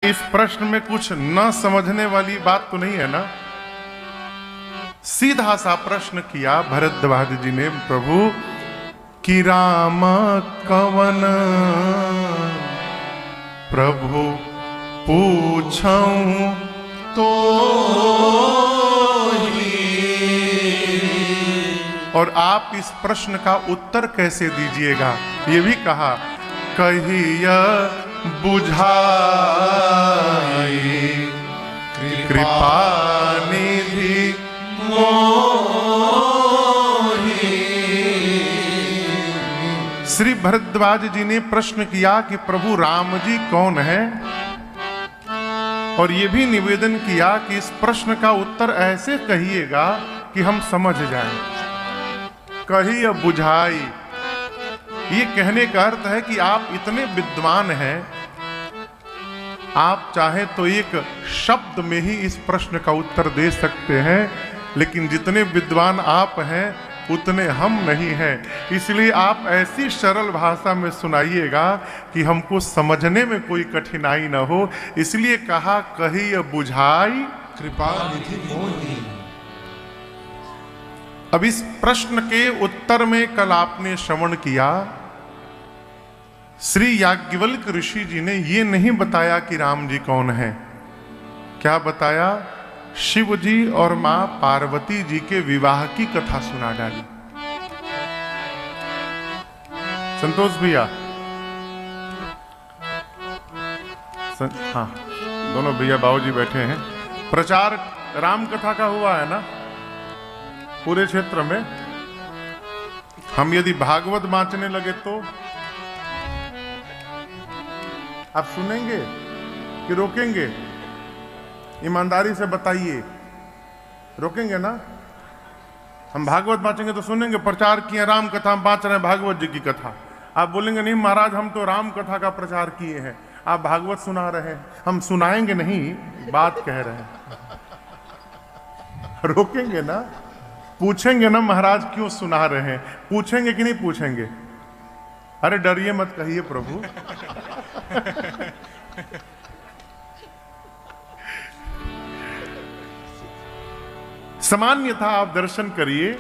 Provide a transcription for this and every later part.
इस प्रश्न में कुछ न समझने वाली बात तो नहीं है ना? सीधा सा प्रश्न किया भरद्वाज जी ने प्रभु कि राम कवन प्रभु पूछऊं तो और आप इस प्रश्न का उत्तर कैसे दीजिएगा? ये भी कहा कहिया बुझाई कृपा निधि श्री भरद्वाज जी ने प्रश्न किया कि प्रभु राम जी कौन है, और ये भी निवेदन किया कि इस प्रश्न का उत्तर ऐसे कहिएगा कि हम समझ जाएं। कही या बुझाई, ये कहने का अर्थ है कि आप इतने विद्वान हैं, आप चाहे तो एक शब्द में ही इस प्रश्न का उत्तर दे सकते हैं, लेकिन जितने विद्वान आप हैं उतने हम नहीं हैं। इसलिए आप ऐसी सरल भाषा में सुनाइएगा कि हमको समझने में कोई कठिनाई न हो। इसलिए कहा कही या बुझाई कृपा निधि मोहि। अब इस प्रश्न के उत्तर में कल आपने श्रवण किया, श्री याज्ञवल्क्य ऋषि जी ने ये नहीं बताया कि राम जी कौन है। क्या बताया? शिव जी और मां पार्वती जी के विवाह की कथा सुना डाली। संतोष भैया, हाँ, दोनों भैया बाबूजी बैठे हैं। प्रचार राम कथा का हुआ है ना पूरे क्षेत्र में। हम यदि भागवत बांचने लगे तो आप सुनेंगे कि रोकेंगे? ईमानदारी से बताइए, रोकेंगे ना? हम भागवत बांचेंगे तो सुनेंगे। प्रचार किए राम कथा, हम बांच रहे हैं भागवत जी की कथा। आप बोलेंगे नहीं महाराज हम तो राम कथा का प्रचार किए हैं, आप भागवत सुना रहे हैं। हम सुनाएंगे नहीं, बात कह रहे हैं। रोकेंगे ना? पूछेंगे ना महाराज क्यों सुना रहे हैं? पूछेंगे कि नहीं पूछेंगे? अरे डरिए मत, कहिए प्रभु। सामान्यतः आप दर्शन करिए,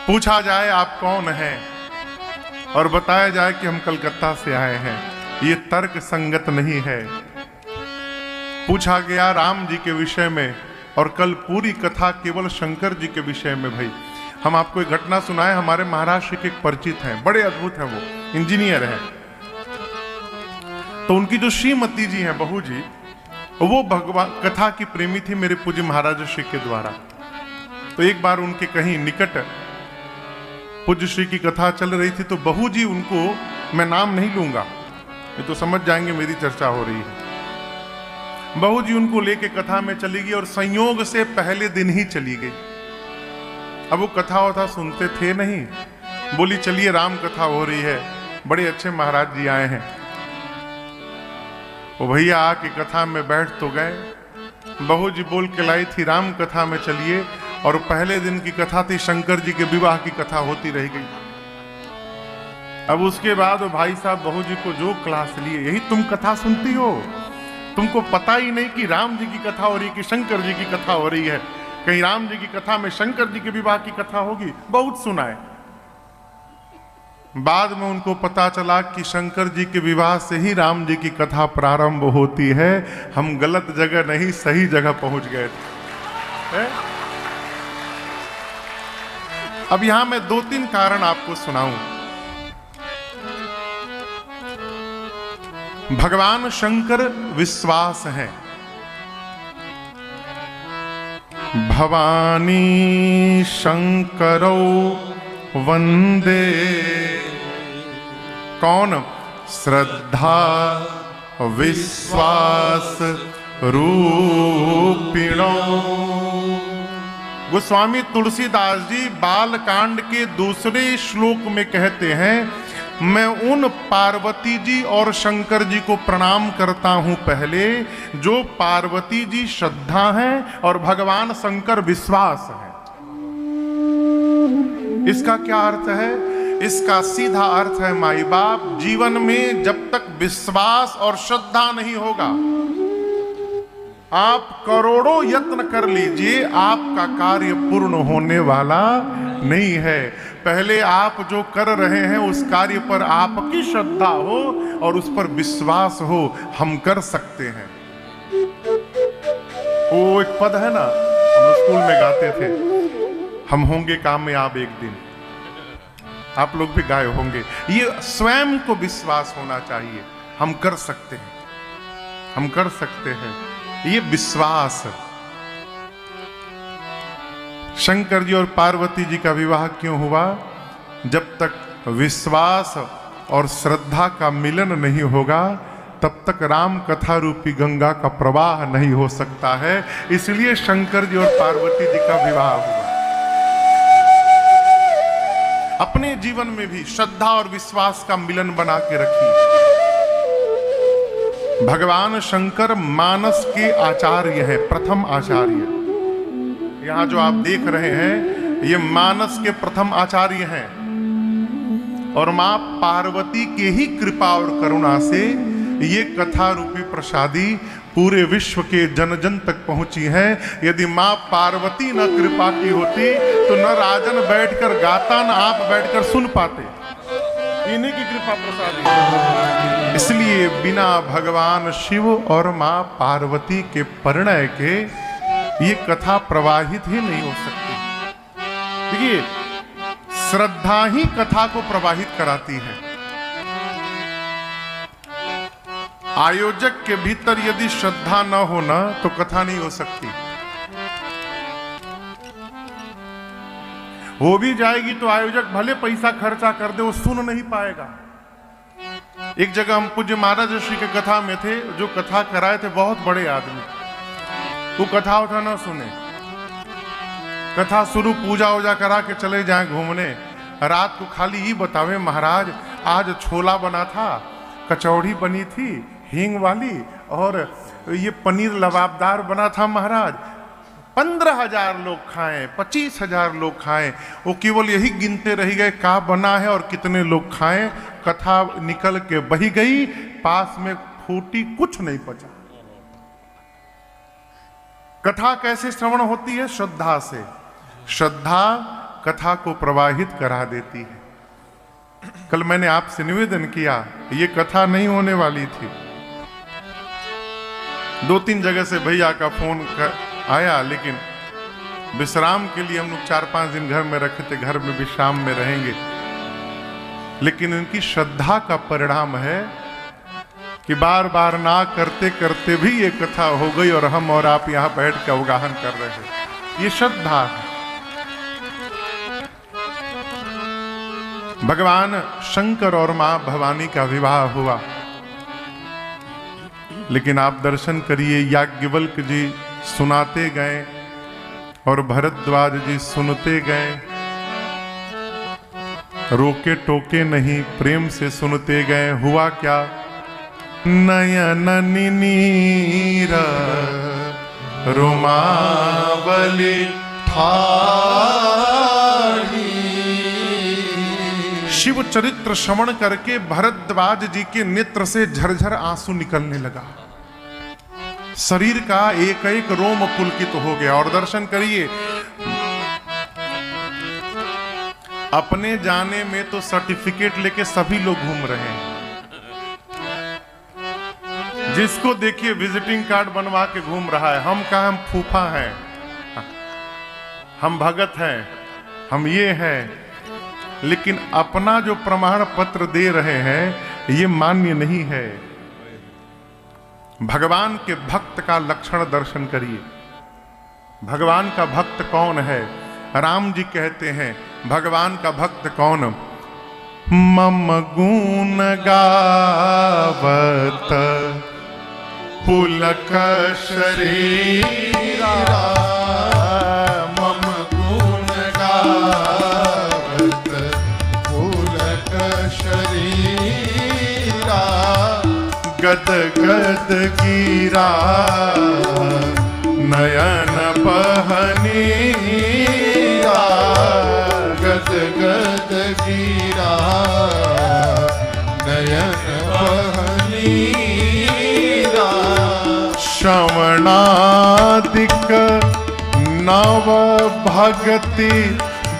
पूछा जाए आप कौन हैं और बताया जाए कि हम कलकत्ता से आए हैं, ये तर्क संगत नहीं है। पूछा गया राम जी के विषय में और कल पूरी कथा केवल शंकर जी के विषय में। भाई हम आपको एक घटना सुनाए, हमारे महाराष्ट्र के एक परिचित हैं, बड़े अद्भुत हैं, वो इंजीनियर हैं। तो उनकी जो श्रीमती जी हैं, बहू जी, वो भगवान कथा की प्रेमी थी मेरे पूज्य महाराज श्री के द्वारा। तो एक बार उनके कहीं निकट पूज्य श्री की कथा चल रही थी, तो बहू जी उनको, मैं नाम नहीं लूंगा, ये तो समझ जाएंगे मेरी चर्चा हो रही है। बहू जी उनको लेके कथा में चली गई और संयोग से पहले दिन ही चली गई। अब वो कथा वथा सुनते थे नहीं, बोली चलिए राम कथा हो रही है, बड़े अच्छे महाराज जी आए हैं। वो भैया आके कथा में बैठ तो गए। बहू जी बोल के लाई थी राम कथा में चलिए, और पहले दिन की कथा थी शंकर जी के विवाह की कथा होती रह गई। अब उसके बाद वो भाई साहब बहू जी को जो क्लास लिए, यही तुम कथा सुनती हो, तुमको पता ही नहीं कि राम जी की कथा हो रही है कि शंकर जी की कथा हो रही है। कहीं राम जी की कथा में शंकर जी के विवाह की कथा होगी, बहुत सुनाए। बाद में उनको पता चला कि शंकर जी के विवाह से ही राम जी की कथा प्रारंभ होती है। हम गलत जगह नहीं, सही जगह पहुंच गए थे। अब यहां मैं 2-3 कारण आपको सुनाऊं। भगवान शंकर विश्वास है। भवानी शंकरो वंदे, कौन? श्रद्धा विश्वास रूपिणो। गोस्वामी तुलसीदास जी बालकांड के दूसरे श्लोक में कहते हैं, मैं उन पार्वती जी और शंकर जी को प्रणाम करता हूं पहले, जो पार्वती जी श्रद्धा हैं और भगवान शंकर विश्वास है। इसका क्या अर्थ है इसका सीधा अर्थ है माई बाप, जीवन में जब तक विश्वास और श्रद्धा नहीं होगा, आप करोड़ों यत्न कर लीजिए, आपका कार्य पूर्ण होने वाला नहीं है। पहले आप जो कर रहे हैं उस कार्य पर आपकी श्रद्धा हो और उस पर विश्वास हो, हम कर सकते हैं। वो एक पद है ना, हम स्कूल में गाते थे, हम होंगे कामयाब एक दिन। आप लोग भी गाए होंगे। ये स्वयं को विश्वास होना चाहिए, हम कर सकते हैं, हम कर सकते हैं, ये विश्वास। शंकर जी और पार्वती जी का विवाह क्यों हुआ? जब तक विश्वास और श्रद्धा का मिलन नहीं होगा तब तक राम कथा रूपी गंगा का प्रवाह नहीं हो सकता है। इसलिए शंकर जी और पार्वती जी का विवाह हुआ। अपने जीवन में भी श्रद्धा और विश्वास का मिलन बना के रखिए। भगवान शंकर मानस के आचार्य हैं, प्रथम आचार्य। यहां जो आप देख रहे हैं ये मानस के प्रथम आचार्य हैं और मां पार्वती के ही कृपा और करुणा से ये कथा रूपी प्रसादी पूरे विश्व के जन जन तक पहुंची है। यदि मां पार्वती न कृपा की होती तो न राजन बैठकर गाता, न आप बैठकर सुन पाते। इन्हीं की कृपा प्रसादी। इसलिए बिना भगवान शिव और मां पार्वती के परिणय के ये कथा प्रवाहित ही नहीं हो सकती। देखिए, श्रद्धा ही कथा को प्रवाहित कराती है। आयोजक के भीतर यदि श्रद्धा न होना तो कथा नहीं हो सकती। हो भी जाएगी तो आयोजक भले पैसा खर्चा कर दे, वो सुन नहीं पाएगा। एक जगह हम पूज्य महाराज ऋषि की कथा में थे, जो कथा कराए थे बहुत बड़े आदमी, वो कथा उठा ना सुने। कथा शुरू पूजा वूजा करा के चले जाए घूमने, रात को खाली ही बतावे महाराज आज छोला बना था, कचौड़ी बनी थी हींग वाली, और ये पनीर लबाबदार बना था महाराज। 15,000 लोग खाएं, 25,000 लोग खाएं। वो केवल यही गिनते रह गए क्या बना है और कितने लोग खाएं। कथा निकल के बही गई, पास में फूटी, कुछ नहीं बचा। कथा कैसे श्रवण होती है? श्रद्धा से। श्रद्धा कथा को प्रवाहित करा देती है। कल मैंने आपसे निवेदन किया, ये कथा नहीं होने वाली थी। 2-3 जगह से भैया का फोन आया, लेकिन विश्राम के लिए हम लोग 4-5 दिन घर में रखे थे, घर में विश्राम में रहेंगे। लेकिन उनकी श्रद्धा का परिणाम है कि बार बार ना करते करते भी ये कथा हो गई और हम और आप यहां बैठ कर अवगाहन कर रहे हैं। ये श्रद्धा है। भगवान शंकर और मां भवानी का विवाह हुआ, लेकिन आप दर्शन करिए, याज्ञवल्क्य जी सुनाते गए और भरद्वाज जी सुनते गए, रोके टोके नहीं, प्रेम से सुनते गए। हुआ क्या? नयन नीर रोमावली शिव चरित्र श्रवण करके भरद्वाज जी के नेत्र से झरझर आंसू निकलने लगा। शरीर का एक एक रोम पुलकित हो गया। और दर्शन करिए, अपने जाने में तो सर्टिफिकेट लेके सभी लोग घूम रहे हैं। जिसको देखिए विजिटिंग कार्ड बनवा के घूम रहा है। हम कहा हम फूफा हैं, हम भगत हैं, हम ये हैं, लेकिन अपना जो प्रमाण पत्र दे रहे हैं ये मान्य नहीं है। भगवान के भक्त का लक्षण दर्शन करिए। भगवान का भक्त कौन है? राम जी कहते हैं भगवान का भक्त कौन? मम गुण गावत पुलक शरीरा, मम गुण गावत पुलक शरीरा, गद गद गिरा नयन बहनीरा, गद गद गिरा नयन बहनीरा श्रवणादिक नव भगति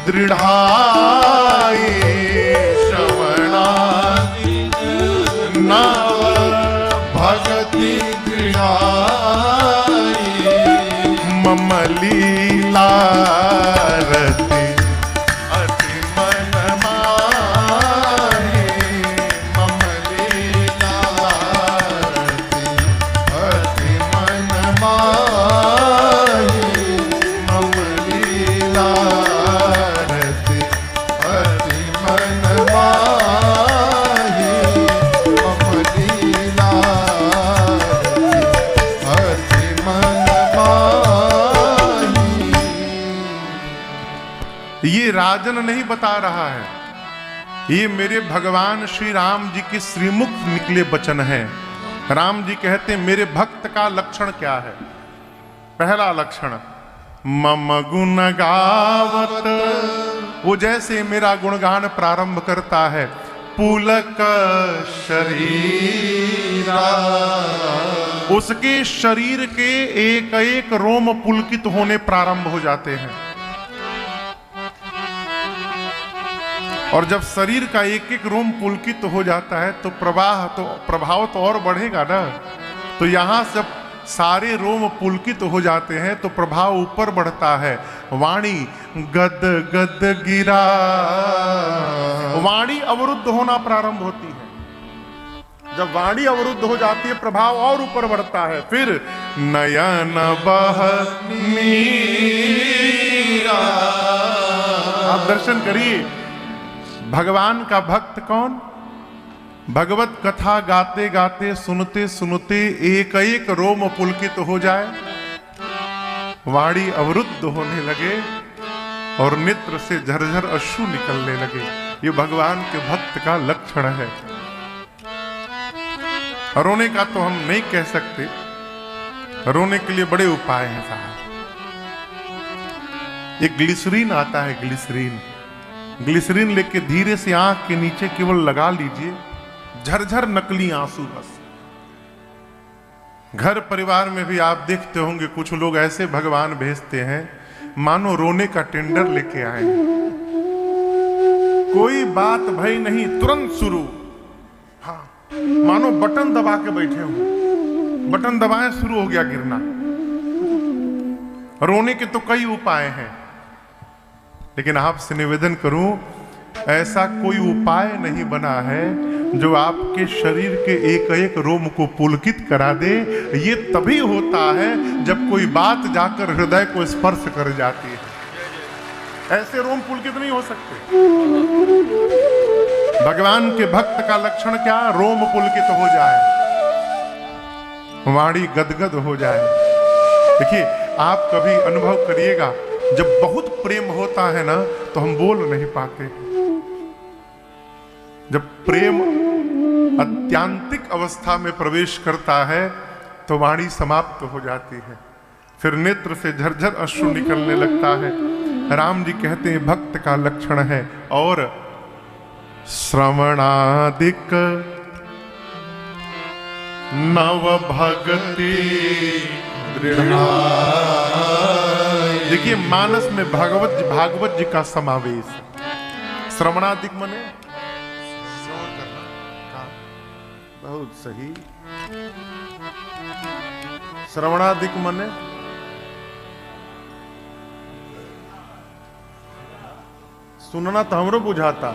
दृढ़ाई श्रवणादिक नव भगति दृढ़ाई मम लीला रति अति मन माहे मम लीला अति मन माहे मम लीला अति मन माहे मम लीला अति मन माहे। ये राजन नहीं बता रहा है, ये मेरे भगवान श्री राम जी के श्रीमुख निकले वचन हैं। राम जी कहते मेरे भक्त का लक्षण क्या है? पहला लक्षण मम गुण गावत, वो जैसे मेरा गुणगान प्रारंभ करता है, पुलक शरीरा, उसके शरीर के एक एक रोम पुलकित होने प्रारंभ हो जाते हैं। और जब शरीर का एक एक रोम पुलकित हो जाता है तो प्रभाव तो और बढ़ेगा ना। तो यहां जब सारे रोम पुलकित हो जाते हैं तो प्रभाव ऊपर बढ़ता है। वाणी गद गद गिरा, वाणी अवरुद्ध होना प्रारंभ होती है। जब वाणी अवरुद्ध हो जाती है प्रभाव और ऊपर बढ़ता है। फिर नयन बहनीरा, आप दर्शन करिए। भगवान का भक्त कौन? भगवत कथा गाते गाते सुनते सुनते एक एक रोम पुलकित हो जाए, वाणी अवरुद्ध होने लगे और नेत्र से झरझर अश्रु निकलने लगे। ये भगवान के भक्त का लक्षण है। रोने का तो हम नहीं कह सकते, रोने के लिए बड़े उपाय हैं साहब। एक ग्लिसरीन आता है, ग्लिसरीन लेके धीरे से आंख के नीचे केवल लगा लीजिए, झरझर नकली आंसू बस। घर परिवार में भी आप देखते होंगे कुछ लोग ऐसे भगवान भेजते हैं मानो रोने का टेंडर लेके आए हैं। कोई बात भई नहीं, तुरंत शुरू। हाँ, मानो बटन दबा के बैठे हो, बटन दबाए शुरू हो गया गिरना। रोने के तो कई उपाय हैं, लेकिन आपसे निवेदन करूं, ऐसा कोई उपाय नहीं बना है जो आपके शरीर के एक एक रोम को पुलकित करा दे। ये तभी होता है जब कोई बात जाकर हृदय को स्पर्श कर जाती है। ऐसे रोम पुलकित नहीं हो सकते। भगवान के भक्त का लक्षण क्या? रोम पुलकित हो जाए, वाणी गदगद हो जाए। देखिए, आप कभी अनुभव करिएगा, जब बहुत प्रेम होता है ना तो हम बोल नहीं पाते। जब प्रेम अत्यांतिक अवस्था में प्रवेश करता है तो वाणी समाप्त हो जाती है, फिर नेत्र से झरझर अश्रु निकलने लगता है। राम जी कहते हैं भक्त का लक्षण है। और श्रवणादिक नव भगति दृढ़ा, देखिए मानस में भागवत जी का समावेश। श्रवणादिक मने श्रवण करना, बहुत सही। श्रवणादिक मने सुनना तो हमरो बुझाता।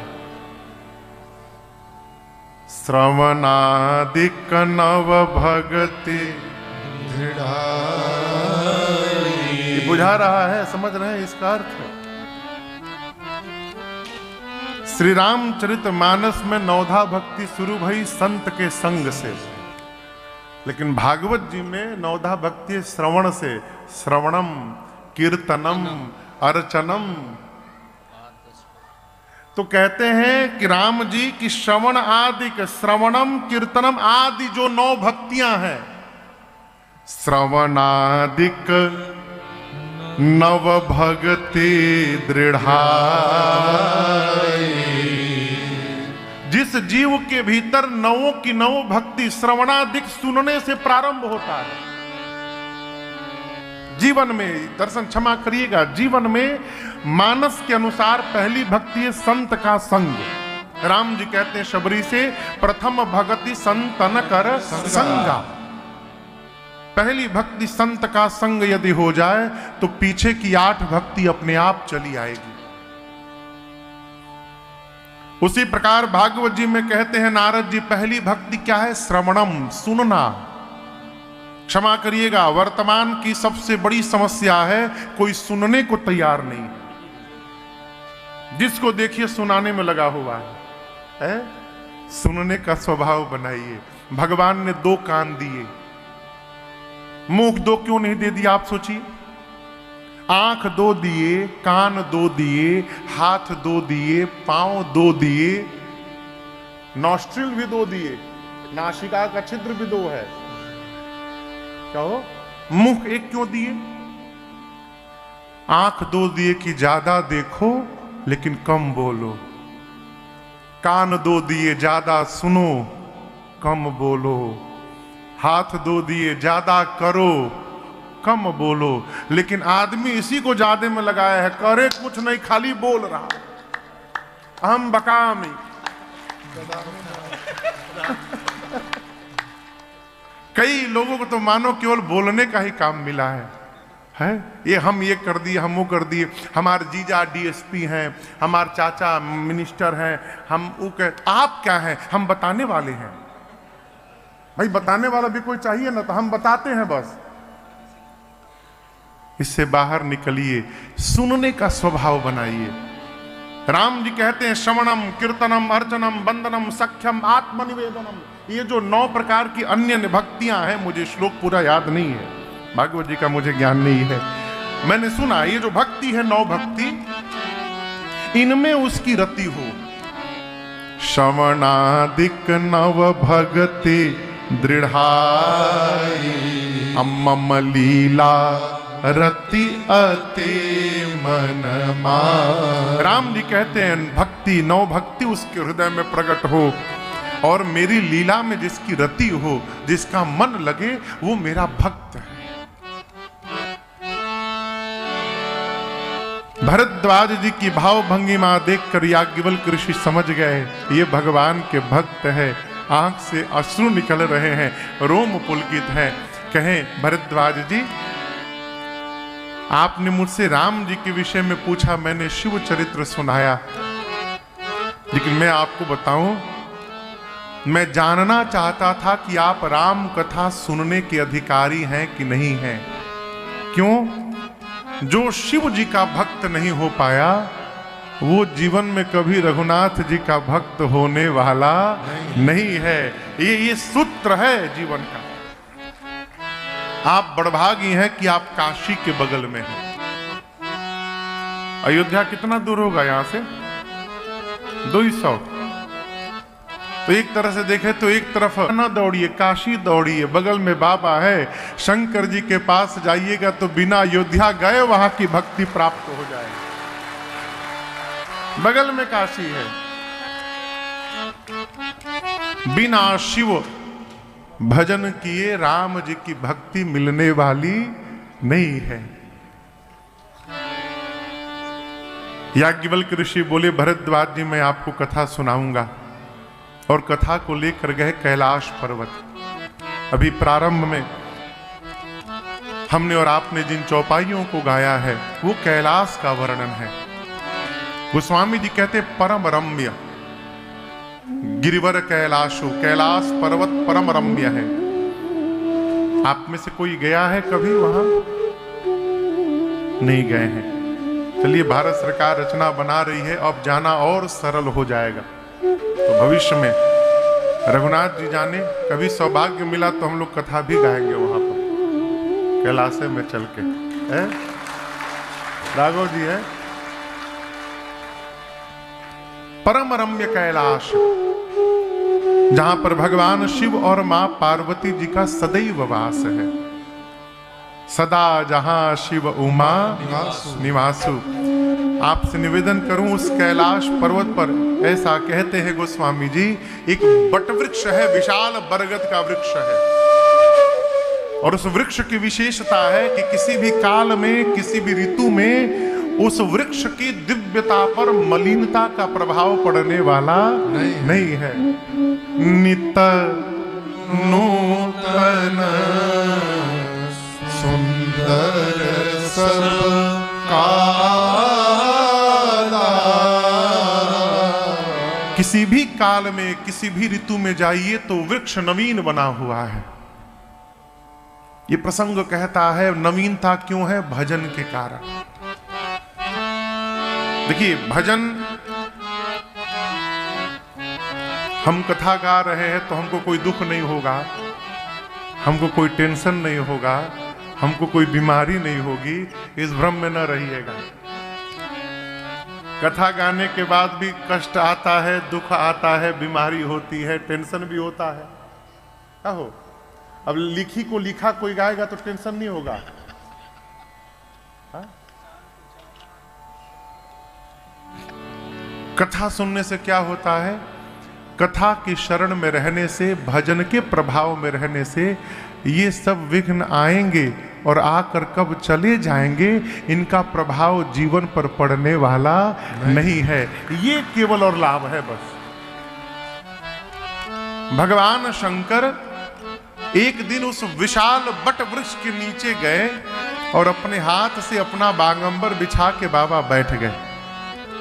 श्रवणादिक नव भगति ये बुझा रहा है, समझ रहे हैं इसका अर्थ? श्री रामचरित मानस में नवधा भक्ति शुरू भई संत के संग से, लेकिन भागवत जी में नवधा भक्ति श्रवण से। श्रवणम कीर्तनम अर्चनम। तो कहते हैं कि राम जी की श्रवण आदि के श्रवणम कीर्तनम आदि जो 9 भक्तियां हैं, श्रवणादिक नव भगति दृढ़ाई जिस जीव के भीतर नवों की नवों भक्ति श्रवणादिक सुनने से प्रारंभ होता है। जीवन में, दर्शन क्षमा करिएगा, जीवन में मानस के अनुसार पहली भक्ति है संत का संग। राम जी कहते हैं शबरी से, प्रथम भक्ति संतन कर संगा। पहली भक्ति संत का संग यदि हो जाए तो पीछे की 8 भक्ति अपने आप चली आएगी। उसी प्रकार भागवत जी में कहते हैं नारद जी, पहली भक्ति क्या है? श्रवणम, सुनना। क्षमा करिएगा, वर्तमान की सबसे बड़ी समस्या है कोई सुनने को तैयार नहीं। जिसको देखिए सुनाने में लगा हुआ है? सुनने का स्वभाव बनाइए। भगवान ने 2 कान दिए, मुंह 2 क्यों नहीं दे दिया? आप सोचिए। आंख 2 दिए, कान 2 दिए, हाथ 2 दिए, पांव 2 दिए, नॉस्ट्रिल भी 2 दिए, नासिका का छिद्र भी 2 है। क्या हो? मुख 1 क्यों दिए? आंख 2 दिए कि ज्यादा देखो लेकिन कम बोलो। कान 2 दिए, ज्यादा सुनो कम बोलो। हाथ 2 दिए, ज्यादा करो कम बोलो। लेकिन आदमी इसी को ज्यादा में लगाया है, करे कुछ नहीं, खाली बोल रहा, अहम बकामी। कई लोगों को तो मानो केवल बोलने का ही काम मिला है? ये हम ये कर दिए, हम वो कर दिए, हमारे जीजा डीएसपी हैं, हमारे चाचा मिनिस्टर हैं, हम वो आप क्या हैं? हम बताने वाले हैं। भाई बताने वाला भी कोई चाहिए ना, तो हम बताते हैं बस। इससे बाहर निकलिए, सुनने का स्वभाव बनाइए। राम जी कहते हैं श्रवणम, कीर्तनम, अर्चनम, वंदनम, सख्यम, आत्मनिवेदनम। ये जो 9 प्रकार की अन्य भक्तियां हैं, मुझे श्लोक पूरा याद नहीं है, भागवत जी का मुझे ज्ञान नहीं है, मैंने सुना ये जो भक्ति है 9 भक्ति, इनमें उसकी रति हो। श्रवणादिक 9 भगति दृढ़ाई, अम्मम लीला रति अति मन मान। राम जी कहते हैं भक्ति, 9 भक्ति उसके हृदय में प्रकट हो, और मेरी लीला में जिसकी रति हो, जिसका मन लगे, वो मेरा भक्त है। भरद्वाज जी की भाव भंगिमा देखकर याज्ञवल्क्य ऋषि समझ गए ये भगवान के भक्त है। आंख से अश्रु निकल रहे हैं, रोम पुलकित है। कहें भरद्वाज जी, आपने मुझसे राम जी के विषय में पूछा, मैंने शिव चरित्र सुनाया, लेकिन मैं आपको बताऊं, मैं जानना चाहता था कि आप राम कथा सुनने के अधिकारी हैं कि नहीं हैं। क्यों? जो शिव जी का भक्त नहीं हो पाया, वो जीवन में कभी रघुनाथ जी का भक्त होने वाला नहीं है। ये सूत्र है जीवन का। आप बड़भागी हैं कि आप काशी के बगल में हैं। अयोध्या कितना दूर होगा यहां से? 200। तो एक तरह से देखें तो एक तरफ न दौड़िए, काशी दौड़िए, बगल में बाबा है। शंकर जी के पास जाइएगा तो बिना अयोध्या गए वहां की भक्ति प्राप्त हो जाएगी। बगल में काशी है। बिना शिव भजन किए राम जी की भक्ति मिलने वाली नहीं है। याज्ञवल्क्य ऋषि बोले, भरद्वाज जी मैं आपको कथा सुनाऊंगा। और कथा को लेकर गए कैलाश पर्वत। अभी प्रारंभ में हमने और आपने जिन चौपाइयों को गाया है वो कैलाश का वर्णन है। गोस्वामी जी कहते परम रम्य, गिरिवर कैलाशो, कैलाश पर्वत परम रम्य है। आप में से कोई गया है कभी वहां? नहीं गए हैं। चलिए, भारत सरकार रचना बना रही है, अब जाना और सरल हो जाएगा। तो भविष्य में रघुनाथ जी जाने, कभी सौभाग्य मिला तो हम लोग कथा भी गाएंगे वहां पर कैलाश में चल के। है राघव जी है परम रम्य कैलाश, जहां पर भगवान शिव और मां पार्वती जी का सदैव वास है। सदा जहां शिव उमा निवासु। आपसे निवेदन करूं, उस कैलाश पर्वत पर ऐसा कहते हैं गोस्वामी जी, एक बटवृक्ष है, विशाल बरगद का वृक्ष है, और उस वृक्ष की विशेषता है कि किसी भी काल में, किसी भी ऋतु में उस वृक्ष की दिव्यता पर मलिनता का प्रभाव पड़ने वाला नहीं है। नित नूतन सुंदर सब काला। किसी भी काल में, किसी भी ऋतु में जाइए तो वृक्ष नवीन बना हुआ है। ये प्रसंग कहता है नवीनता क्यों है? भजन के कारण। देखिए, भजन, हम कथा गा रहे हैं तो हमको कोई दुख नहीं होगा, हमको कोई टेंशन नहीं होगा, हमको कोई बीमारी नहीं होगी, इस भ्रम में न रहिएगा। कथा गाने के बाद भी कष्ट आता है, दुख आता है, बीमारी होती है, टेंशन भी होता है। क्या हो, अब लिखी को लिखा कोई गाएगा तो टेंशन नहीं होगा। हा? कथा सुनने से क्या होता है? कथा की शरण में रहने से, भजन के प्रभाव में रहने से ये सब विघ्न आएंगे और आकर कब चले जाएंगे, इनका प्रभाव जीवन पर पड़ने वाला नहीं है। ये केवल और लाभ है बस। भगवान शंकर एक दिन उस विशाल बट वृक्ष के नीचे गए और अपने हाथ से अपना बागंबर बिछा के बाबा बैठ गए।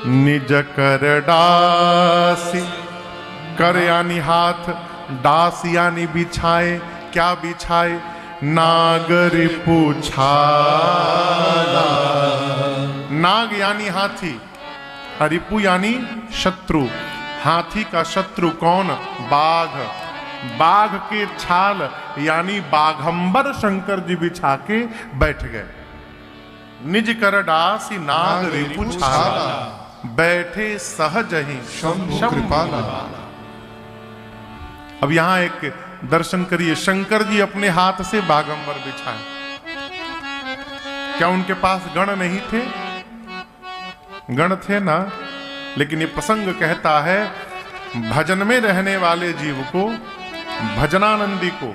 निज कर डासी, कर यानी हाथ, डास यानी बिछाए। क्या बिछाए? नागरी पूछाला। नाग यानी हाथी, रिपु यानी शत्रु। हाथी का शत्रु कौन? बाघ। बाघ के छाल यानी बाघंबर शंकर जी बिछा के बैठ गए। निज कर डासी नाग रिपु छाला, बैठे सहज ही शंभु कृपाला। अब यहां एक दर्शन करिए, शंकर जी अपने हाथ से बागंबर बिछाए। क्या उनके पास गण नहीं थे? गण थे ना, लेकिन ये प्रसंग कहता है भजन में रहने वाले जीव को, भजनानंदी को,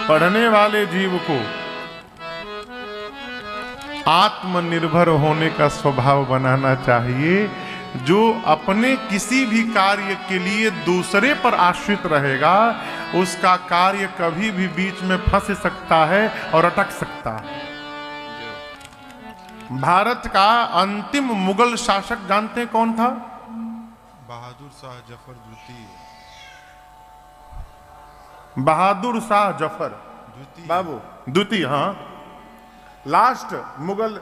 पढ़ने वाले जीव को आत्मनिर्भर होने का स्वभाव बनाना चाहिए। जो अपने किसी भी कार्य के लिए दूसरे पर आश्रित रहेगा, उसका कार्य कभी भी बीच में फंस सकता है और अटक सकता है। भारत का अंतिम मुगल शासक जानते हैं कौन था? बहादुर शाह जफर द्वितीय। बहादुर शाह जफर बाबू द्वितीय। हाँ, लास्ट मुगल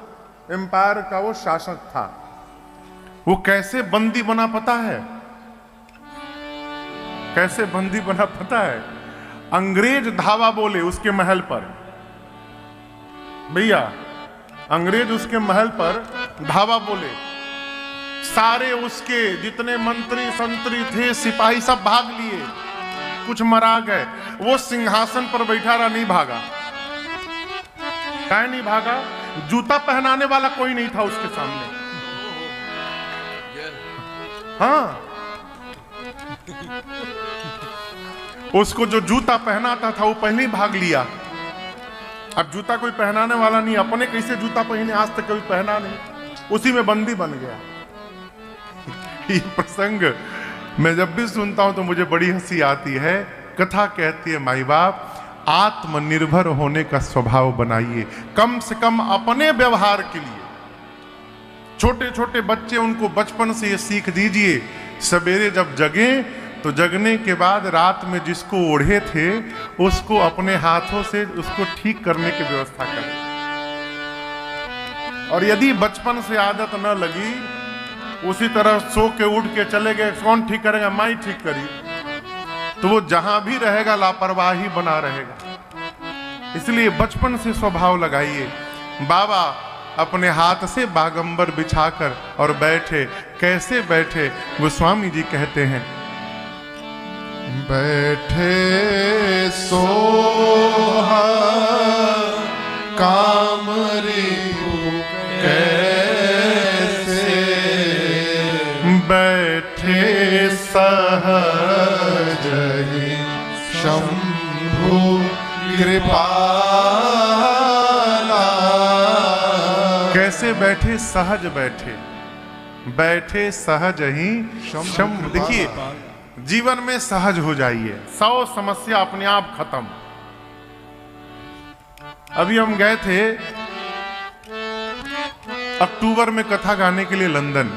एम्पायर का वो शासक था। वो कैसे बंदी बना पता है? कैसे बंदी बना पता है? अंग्रेज धावा बोले उसके महल पर। भैया, अंग्रेज उसके महल पर धावा बोले, सारे उसके जितने मंत्री संतरी थे, सिपाही सब भाग लिए, कुछ मरा गए। वो सिंहासन पर बैठा रहा, नहीं भागा। क्या नहीं भागा? जूता पहनाने वाला कोई नहीं था उसके सामने। हाँ, उसको जो जूता पहनाता था वो पहले ही भाग लिया। अब जूता कोई पहनाने वाला नहीं, अपने कैसे जूता पहने, आज तक कभी पहना नहीं, उसी में बंदी बन गया। ये प्रसंग मैं जब भी सुनता हूं तो मुझे बड़ी हंसी आती है। कथा कहती है माई बाप, आत्मनिर्भर होने का स्वभाव बनाइए, कम से कम अपने व्यवहार के लिए। छोटे छोटे बच्चे, उनको बचपन से ये सीख दीजिए, सवेरे जब जगे तो जगने के बाद रात में जिसको ओढ़े थे उसको अपने हाथों से उसको ठीक करने की व्यवस्था करें। और यदि बचपन से आदत न लगी, उसी तरह सो के उठ के चले गए, कौन ठीक करेगा? माई ठीक करी, तो वो जहां भी रहेगा लापरवाही बना रहेगा। इसलिए बचपन से स्वभाव लगाइए। बाबा अपने हाथ से बागंबर बिछाकर और बैठे। कैसे बैठे? गोस्वामी जी कहते हैं, बैठे सोहा कामरी कैलाश, सहज ही शंभु कृपाला। कैसे बैठे? सहज बैठे, बैठे सहज ही शंभु। देखिए, जीवन में सहज हो जाइए, 100 समस्या अपने आप खत्म। अभी हम गए थे अक्टूबर में कथा गाने के लिए लंदन,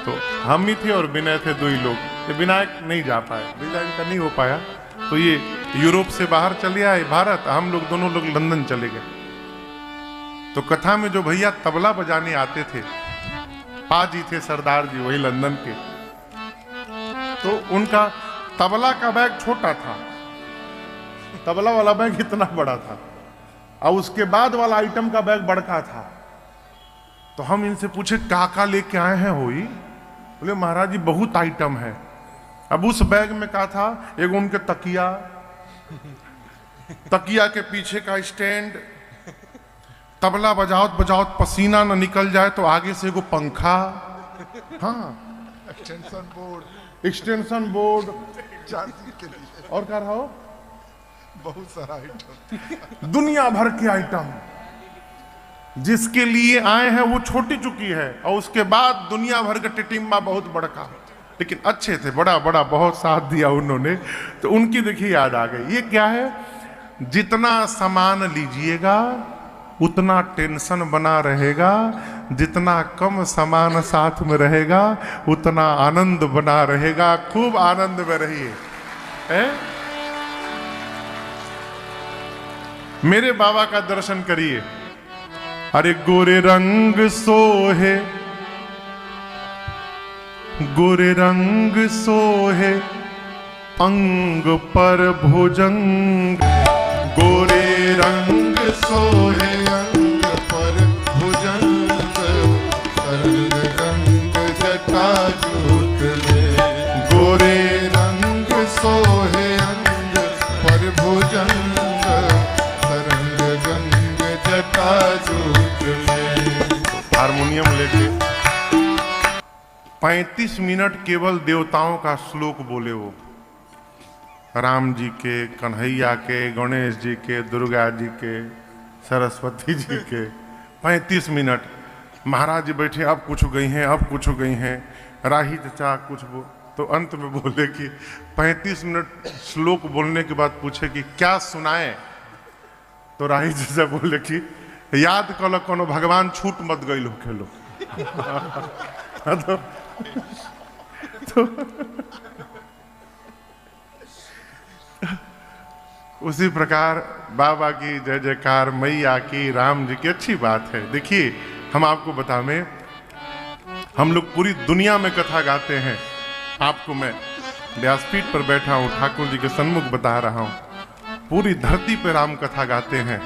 तो हम ही थे और विनय थे, 2 ही लोग। ये विनायक नहीं जा पाए, विनायक का नहीं हो पाया, तो ये यूरोप से बाहर चले आए भारत, हम लोग दोनों लोग लंदन चले गए। तो कथा में जो भैया तबला बजाने आते थे, पाजी थे सरदार जी, वही लंदन के, तो उनका तबला का बैग छोटा था, तबला वाला बैग इतना बड़ा था, और उसके बाद वाला आइटम का बैग बड़का था। तो हम इनसे पूछे काका लेके आए हैं होई? बोले महाराज जी बहुत आइटम है। अब उस बैग में क्या था? एक उनके तकिया, तकिया के पीछे का स्टैंड, तबला बजाओत बजाओत पसीना न निकल जाए तो आगे से एगो पंखा, हाँ एक्सटेंशन बोर्ड चार्जिंग के लिए और क्या रहा हो, बहुत सारा आइटम, दुनिया भर के आइटम। जिसके लिए आए हैं वो छोटी चुकी है, और उसके बाद दुनिया भर का टिटिम्बा बहुत बड़का, लेकिन अच्छे थे, बड़ा बड़ा बहुत साथ दिया उन्होंने। तो उनकी देखिए याद आ गई। ये क्या है? जितना सामान लीजिएगा उतना टेंशन बना रहेगा, जितना कम सामान साथ में रहेगा उतना आनंद बना रहेगा। खूब आनंद में रहिए। मेरे बाबा का दर्शन करिए। अरे गोरे रंग सोहे, गोरे रंग सोहे अंग पर भुजंग, गोरे रंग सोहे अंग पर भुजंग, सरंग रंग जटाजूट में। गोरे रंग सोहे अंग पर भुजंग, सरंग रंग जटाजूट में। हारमोनियम लेके 35 मिनट केवल देवताओं का श्लोक बोले वो, राम जी के, कन्हैया के, गणेश जी के, दुर्गा जी के, सरस्वती जी के। 35 मिनट महाराज जी बैठे, अब कुछ गई हैं, अब कुछ गई हैं, राही चचा कुछ तो अंत में बोले कि 35 मिनट श्लोक बोलने के बाद पूछे कि क्या सुनाए? तो राही चचा बोले कि याद कल कोनो भगवान छूट मत गई हो खेलो। तो उसी प्रकार बाबा की जय जयकार, मैया की, राम जी की। अच्छी बात है। देखिए, हम आपको बताएं, हम लोग पूरी दुनिया में कथा गाते हैं। आपको मैं व्यासपीठ पर बैठा हूं, ठाकुर जी के सन्मुख बता रहा हूं, पूरी धरती पर राम कथा गाते हैं।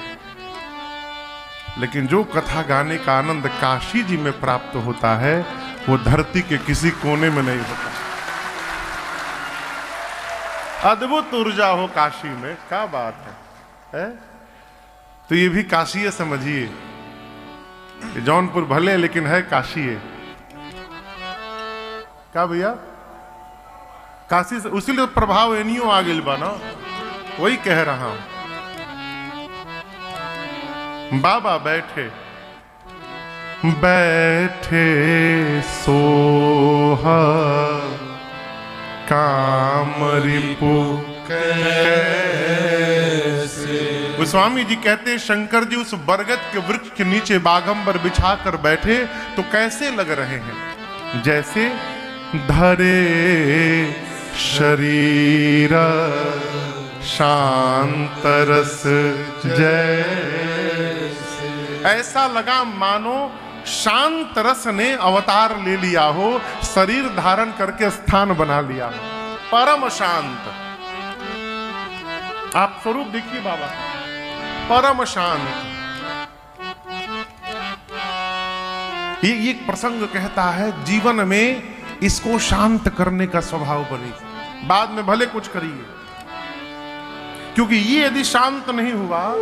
लेकिन जो कथा गाने का आनंद काशी जी में प्राप्त होता है वो धरती के किसी कोने में नहीं होता। अद्भुत ऊर्जा हो काशी में, क्या बात है? तो ये भी काशी है, समझिए। जौनपुर भले लेकिन है काशी है। क्या भैया? काशी से उसीलिए प्रभाव एनियो आ गई बा ना, वही कह रहा हूं। बाबा बैठे बैठे सोहा काम रिपु कैसे। गोस्वामी जी कहते हैं शंकर जी उस बरगद के वृक्ष के नीचे बागंबर बिछा कर बैठे तो कैसे लग रहे हैं? जैसे धरे शरीर शांत रस जैसे। ऐसा लगा मानो शांत रस ने अवतार ले लिया हो, शरीर धारण करके स्थान बना लिया हो, परम शांत। आप स्वरूप देखिए बाबा, परम शांत। ये एक प्रसंग कहता है जीवन में इसको शांत करने का स्वभाव बने, बाद में भले कुछ करिए, क्योंकि ये यदि शांत नहीं हुआ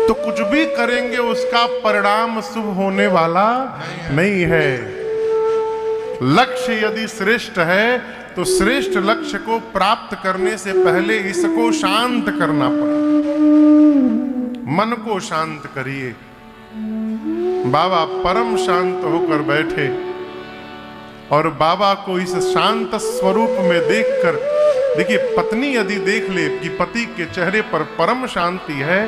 तो कुछ भी करेंगे उसका परिणाम शुभ होने वाला नहीं है। लक्ष्य यदि श्रेष्ठ है तो श्रेष्ठ लक्ष्य को प्राप्त करने से पहले इसको शांत करना पड़ेगा। मन को शांत करिए। बाबा परम शांत होकर बैठे और बाबा को इस शांत स्वरूप में देखकर, देखिए पत्नी यदि देख ले कि पति के चेहरे पर परम शांति है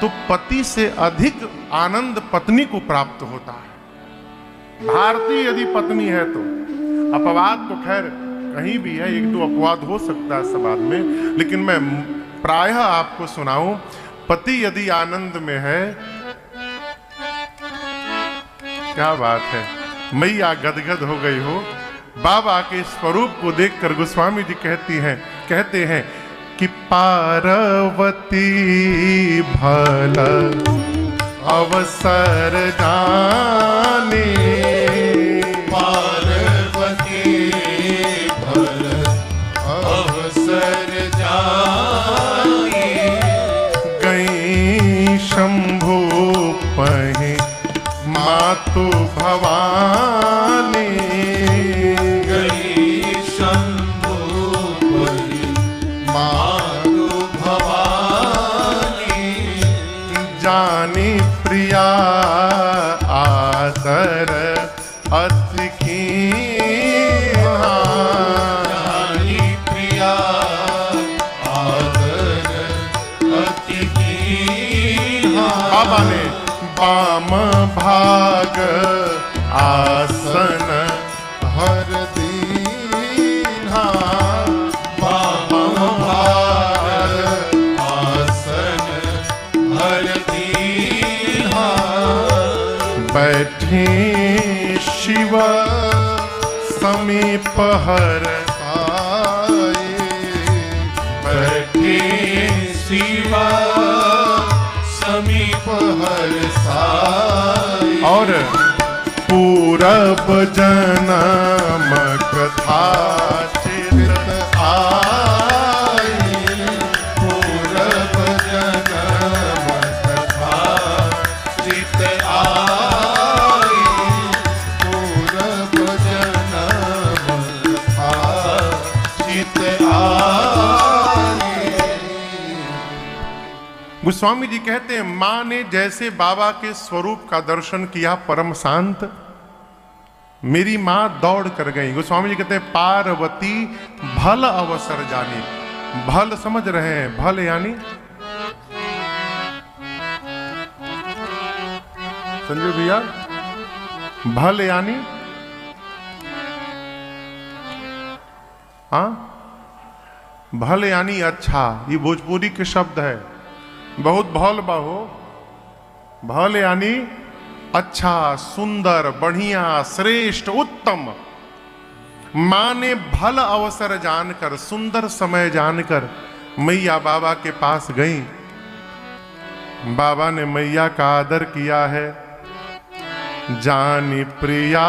तो पति से अधिक आनंद पत्नी को प्राप्त होता है। भारतीय यदि पत्नी है तो, अपवाद तो खैर कहीं भी है, एक दो अपवाद हो सकता है समाज में, लेकिन मैं प्रायः आपको सुनाऊं, पति यदि आनंद में है, क्या बात है, मैया गदगद हो गई हो। बाबा के स्वरूप को देखकर गोस्वामी जी कहते हैं कि पार्वती भल अवसर जाने, पार्वती भल अवसर जाने, गई शंभु पहे मातु भवानी, गई शंभु पहे मातु भवानी, जानी प्रिया आदर अति कीन्हा, जानी प्रिया आदर अति कीन्हा। बाबा ने वाम भाग आसन हर दीन्हा, वाम भाग आसन हर दीन्हा, बैठी शिव समीप हर आए, बैठे शिव समीप हर साए, और पूरब जन्म कथा चित आए, पूरब जन्म कथा चित आए, पूरब जन्म कथा चित आए। गोस्वामी जी कहते हैं, मां ने जैसे बाबा के स्वरूप का दर्शन किया परम शांत, मेरी मां दौड़ कर गई। गोस्वामी जी कहते हैं, पार्वती भल अवसर जानी। भल समझ रहे हैं, भल यानी संजय भैया, भल यानी हाँ, भल यानी अच्छा, ये भोजपुरी के शब्द है। बहुत भल बाहो, भल यानी अच्छा, सुंदर, बढ़िया, श्रेष्ठ, उत्तम। मां ने भल अवसर जानकर, सुंदर समय जानकर मैया बाबा के पास गई। बाबा ने मैया का आदर किया है। जानी प्रिया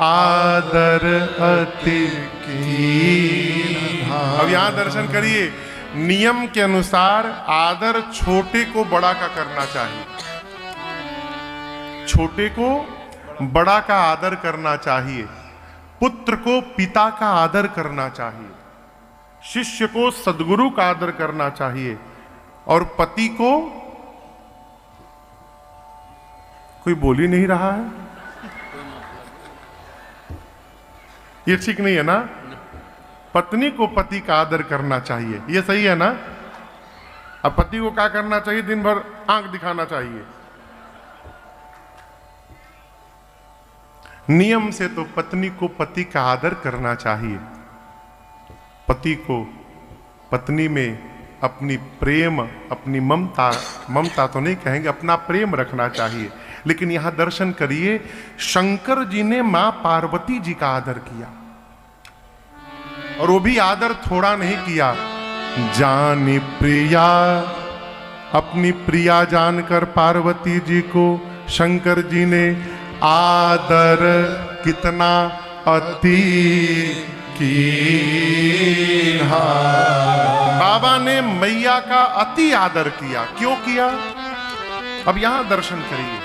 आदर अति कीन्हा। अब यहां दर्शन करिए, नियम के अनुसार आदर छोटे को बड़ा का करना चाहिए, छोटे को बड़ा का आदर करना चाहिए, पुत्र को पिता का आदर करना चाहिए, शिष्य को सद्गुरु का आदर करना चाहिए, और पति को कोई बोल ही नहीं रहा है। ये ठीक नहीं है ना? पत्नी को पति का आदर करना चाहिए, ये सही है ना? अब पति को क्या करना चाहिए? दिन भर आंख दिखाना चाहिए। नियम से तो पत्नी को पति का आदर करना चाहिए। पति को पत्नी में अपनी प्रेम, अपनी ममता तो नहीं कहेंगे, अपना प्रेम रखना चाहिए। लेकिन यहां दर्शन करिए, शंकर जी ने मां पार्वती जी का आदर किया, और वो भी आदर थोड़ा नहीं किया। जानी प्रिया, अपनी प्रिया जानकर पार्वती जी को शंकर जी ने आदर कितना अति कीन्हा। बाबा ने मैया का अति आदर किया। क्यों किया? अब यहां दर्शन करिए।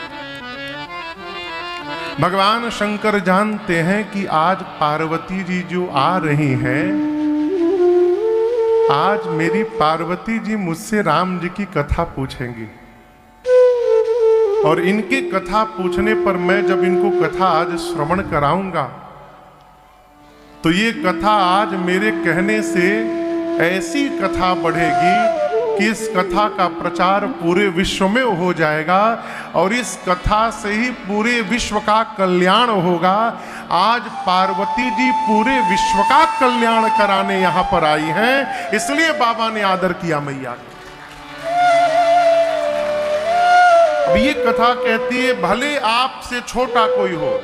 भगवान शंकर जानते हैं कि आज पार्वती जी जो आ रही हैं, आज मेरी पार्वती जी मुझसे राम जी की कथा पूछेंगी, और इनकी कथा पूछने पर मैं जब इनको कथा आज श्रवण कराऊंगा तो ये कथा आज मेरे कहने से ऐसी कथा बढ़ेगी कि इस कथा का प्रचार पूरे विश्व में हो जाएगा और इस कथा से ही पूरे विश्व का कल्याण होगा। आज पार्वती जी पूरे विश्व का कल्याण कराने यहां पर आई हैं, इसलिए बाबा ने आदर किया मैया का। अब ये कथा कहती है, भले आपसे छोटा कोई हो,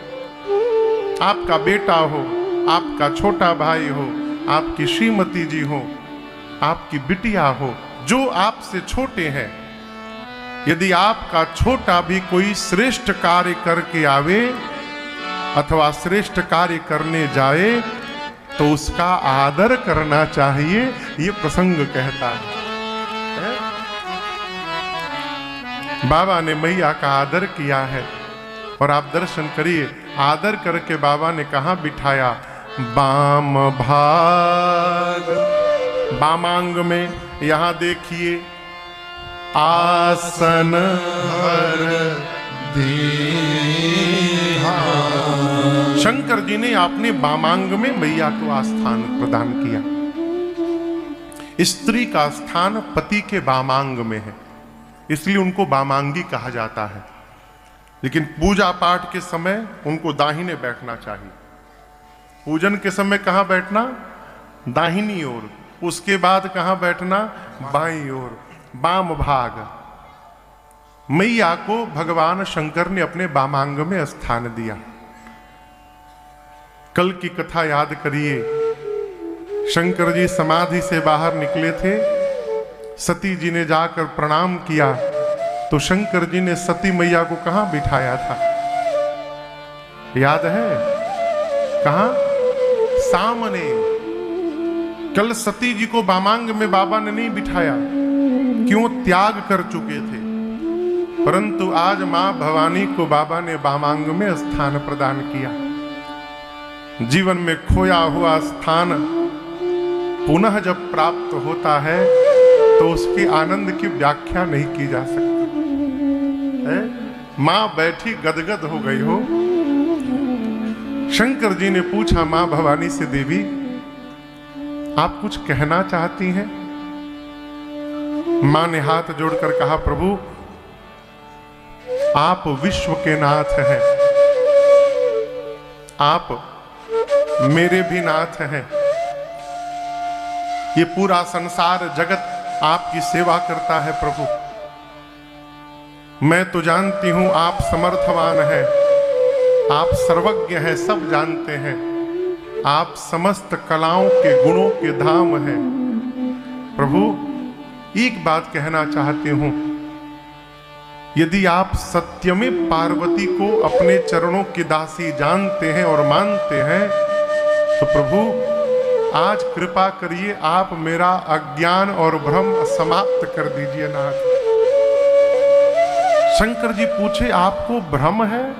आपका बेटा हो, आपका छोटा भाई हो, आपकी श्रीमती जी हो, आपकी बिटिया हो, जो आपसे छोटे हैं, यदि आपका छोटा भी कोई श्रेष्ठ कार्य करके आवे अथवा श्रेष्ठ कार्य करने जाए तो उसका आदर करना चाहिए, ये प्रसंग कहता है। बाबा ने मैया का आदर किया है और आप दर्शन करिए। आदर करके बाबा ने कहां बिठाया? बाम भाग, बामांग में। यहां देखिए, आसन हर दीहा। शंकर जी ने अपने बामांग में मैया को आस्थान प्रदान किया। स्त्री का स्थान पति के बामांग में है, इसलिए उनको बामांगी कहा जाता है। लेकिन पूजा पाठ के समय उनको दाहिने बैठना चाहिए। पूजन के समय कहां बैठना? दाहिनी ओर। उसके बाद कहां बैठना? बाईं ओर, बाम भाग। मैया को भगवान शंकर ने अपने बामांग में स्थान दिया। कल की कथा याद करिए, शंकर जी समाधि से बाहर निकले थे, सती जी ने जाकर प्रणाम किया तो शंकर जी ने सती मैया को कहां बिठाया था? याद है? कहां? सामने। कल सती जी को बामांग में बाबा ने नहीं बिठाया, क्यों? त्याग कर चुके थे। परंतु आज मां भवानी को बाबा ने बामांग में स्थान प्रदान किया। जीवन में खोया हुआ स्थान पुनः जब प्राप्त होता है तो उसके आनंद की व्याख्या नहीं की जा सकती है। मां बैठी गदगद हो गई हो। शंकर जी ने पूछा मां भवानी से, देवी आप कुछ कहना चाहती हैं? मां ने हाथ जोड़कर कहा, प्रभु आप विश्व के नाथ हैं, आप मेरे भी नाथ हैं। ये पूरा संसार जगत आपकी सेवा करता है प्रभु। मैं तो जानती हूं आप समर्थवान हैं, आप सर्वज्ञ हैं, सब जानते हैं, आप समस्त कलाओं के गुणों के धाम हैं। प्रभु एक बात कहना चाहती हूं, यदि आप सत्य में पार्वती को अपने चरणों की दासी जानते हैं और मानते हैं तो प्रभु आज कृपा करिए, आप मेरा अज्ञान और भ्रम समाप्त कर दीजिए नाथ। शंकर जी पूछे, आपको भ्रम है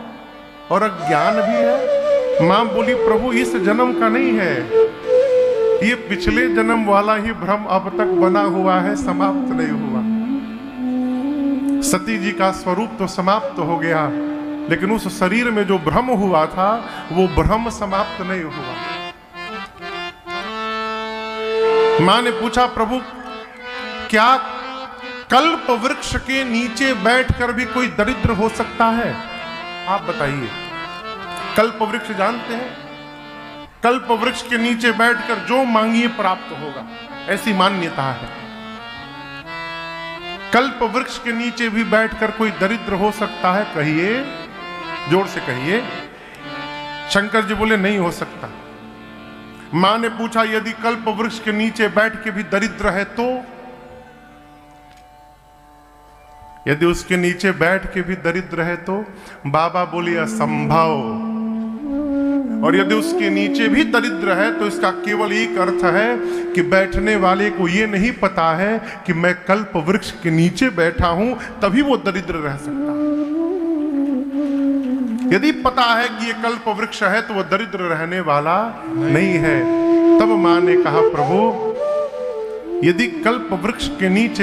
और अज्ञान भी है? मां बोली, प्रभु इस जन्म का नहीं है, ये पिछले जन्म वाला ही भ्रम अब तक बना हुआ है, समाप्त नहीं हुआ। सती जी का स्वरूप तो समाप्त हो गया, लेकिन उस शरीर में जो भ्रम हुआ था वो भ्रम समाप्त नहीं हुआ। मां ने पूछा, प्रभु क्या कल्प वृक्ष के नीचे बैठकर भी कोई दरिद्र हो सकता है? आप बताइए। कल्प वृक्ष जानते हैं? कल्प वृक्ष के नीचे बैठकर जो मांगिए प्राप्त होगा, ऐसी मान्यता है। कल्प वृक्ष के नीचे भी बैठकर कोई दरिद्र हो सकता है? कहिए, जोर से कहिए। शंकर जी बोले, नहीं हो सकता। मां ने पूछा, यदि कल्प वृक्ष के नीचे बैठ के भी दरिद्र है तो? यदि उसके नीचे बैठ के भी दरिद्र है तो? बाबा बोले, असंभव। और यदि उसके नीचे भी दरिद्र है तो इसका केवल एक अर्थ है कि बैठने वाले को यह नहीं पता है कि मैं कल्प वृक्ष के नीचे बैठा हूं, तभी वो दरिद्र रह सकता है। यदि पता है कि ये कल्प वृक्ष है तो वह दरिद्र रहने वाला नहीं है। तब मां ने कहा, प्रभु यदि कल्प वृक्ष के नीचे